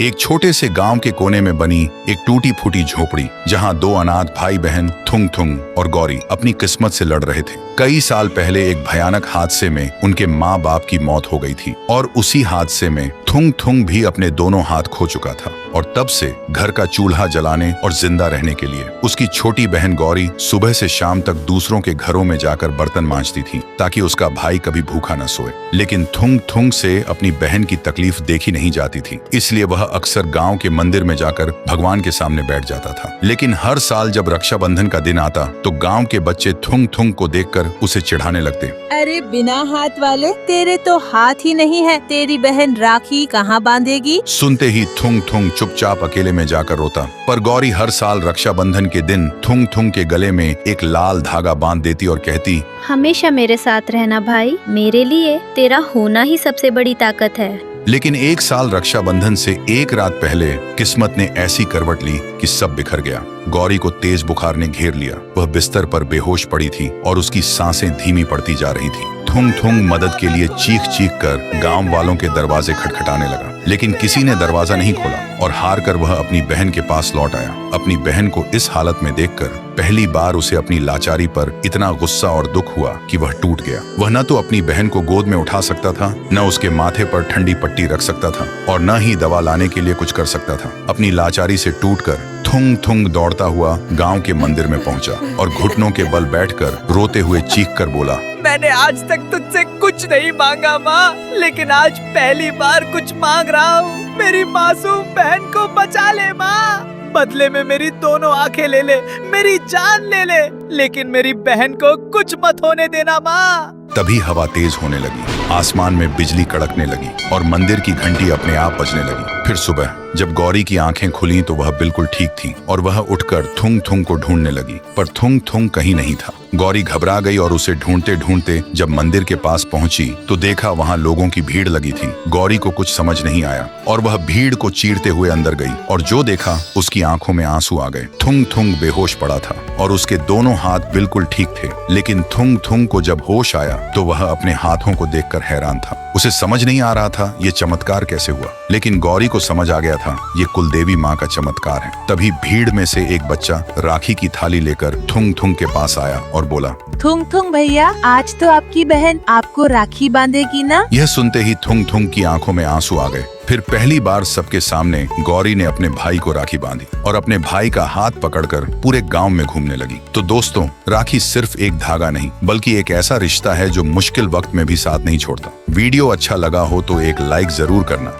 एक छोटे से गांव के कोने में बनी एक टूटी फूटी झोपड़ी, जहां दो अनाथ भाई बहन थुंग थुंग और गौरी अपनी किस्मत से लड़ रहे थे। कई साल पहले एक भयानक हादसे में उनके माँ बाप की मौत हो गई थी और उसी हादसे में थुंग थुंग भी अपने दोनों हाथ खो चुका था। और तब से घर का चूल्हा जलाने और जिंदा रहने के लिए उसकी छोटी बहन गौरी सुबह से शाम तक दूसरों के घरों में जाकर बर्तन मांजती थी, ताकि उसका भाई कभी भूखा न सोए। लेकिन थुंग थुंग से अपनी बहन की तकलीफ देखी नहीं जाती थी, इसलिए वह अक्सर गांव के मंदिर में जाकर भगवान के सामने बैठ जाता था। लेकिन हर साल जब रक्षाबंधन का दिन आता तो गांव के बच्चे थुंग थुंग को देखकर उसे चिढ़ाने लगते। अरे बिना हाथ वाले, तेरे तो हाथ ही नहीं है, तेरी बहन राखी कहाँ बांधेगी? सुनते ही थुंग थुंग चुपचाप अकेले में जाकर रोता। पर गौरी हर साल रक्षाबंधन के दिन थुंग थुंग के गले में एक लाल धागा बांध देती और कहती, हमेशा मेरे साथ रहना भाई, मेरे लिए तेरा होना ही सबसे बड़ी ताकत है। लेकिन एक साल रक्षाबंधन से एक रात पहले किस्मत ने ऐसी करवट ली कि सब बिखर गया। गौरी को तेज बुखार ने घेर लिया। वह बिस्तर पर बेहोश पड़ी थी और उसकी सांसें धीमी पड़ती जा रही थी। थुंग थुंग मदद के लिए चीख चीख कर गांव वालों के दरवाजे खटखटाने लगा, लेकिन किसी ने दरवाजा नहीं खोला और हार कर वह अपनी बहन के पास लौट आया। अपनी बहन को इस हालत में देखकर पहली बार उसे अपनी लाचारी पर इतना गुस्सा और दुख हुआ कि वह टूट गया। वह न तो अपनी बहन को गोद में उठा सकता था, न उसके माथे पर ठंडी पट्टी रख सकता था और न ही दवा लाने के लिए कुछ कर सकता था। अपनी लाचारी से टूटकर थुंग थुंग दौड़ता हुआ गांव के मंदिर में पहुंचा और घुटनों के बल बैठकर रोते हुए चीख कर बोला, मैंने आज तक तुझसे कुछ नहीं मांगा माँ, लेकिन आज पहली बार कुछ मांग रहा हूँ। मेरी मासूम बहन को बचा ले माँ, बदले में मेरी दोनों आंखें ले ले, मेरी जान ले ले, लेकिन मेरी बहन को कुछ मत होने देना माँ। तभी हवा तेज होने लगी, आसमान में बिजली कड़कने लगी और मंदिर की घंटी अपने आप बजने लगी। फिर सुबह जब गौरी की आंखें खुली तो वह बिल्कुल ठीक थी और वह उठकर थुंग थुंग को ढूंढने लगी, पर थुंग थुंग कहीं नहीं था। गौरी घबरा गई और उसे ढूंढते ढूंढते जब मंदिर के पास पहुंची तो देखा वहां लोगों की भीड़ लगी थी। गौरी को कुछ समझ नहीं आया और वह भीड़ को चीरते हुए अंदर गई और जो देखा उसकी आंखों में आंसू आ गए। थुंग थुंग बेहोश पड़ा था और उसके दोनों हाथ बिल्कुल ठीक थे, लेकिन थुंग थुंग को जब होश आया तो वह अपने हाथों को देखकर हैरान था। उसे समझ नहीं आ रहा था ये चमत्कार कैसे हुआ, लेकिन गौरी को समझ आ गया था ये कुलदेवी माँ का चमत्कार है। तभी भीड़ में से एक बच्चा राखी की थाली लेकर थुंग थुंग के पास आया और बोला, थुंग थुंग भैया, आज तो आपकी बहन आपको राखी बांधेगी ना? यह सुनते ही थुंग थुंग की आंखों में आंसू आ गए। फिर पहली बार सबके सामने गौरी ने अपने भाई को राखी बांधी और अपने भाई का हाथ पकड़कर पूरे गांव में घूमने लगी। तो दोस्तों, राखी सिर्फ एक धागा नहीं बल्कि एक ऐसा रिश्ता है जो मुश्किल वक्त में भी साथ नहीं छोड़ता। वीडियो अच्छा लगा हो तो एक लाइक जरूर करना।